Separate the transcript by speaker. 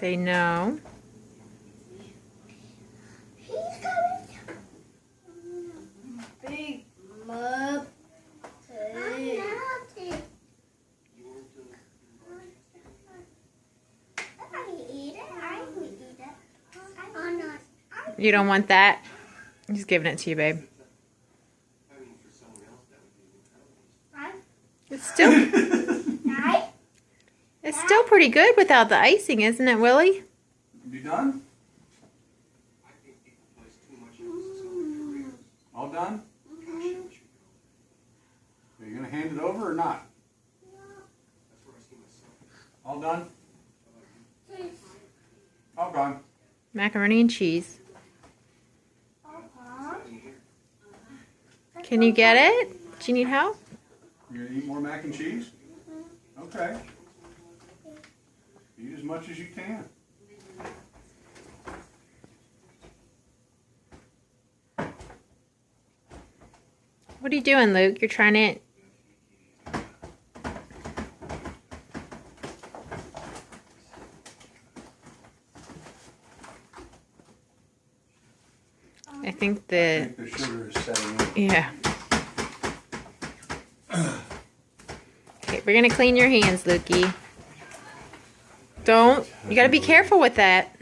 Speaker 1: Say no.
Speaker 2: Big mug.
Speaker 1: You don't want that? He's giving it to you, babe. It's still pretty good without the icing, isn't it, Willie?
Speaker 3: You done? All done? Are you going to hand it over or not? All done? All gone.
Speaker 1: Macaroni and cheese. Can you get it? Do you need help?
Speaker 3: You going to eat more mac and cheese? Okay. Eat as much as you can.
Speaker 1: What are you doing, Luke? You're trying to... I think
Speaker 3: I think the sugar is setting in.
Speaker 1: Yeah. Okay, we're gonna clean your hands, Lukey. Don't. You gotta be careful with that.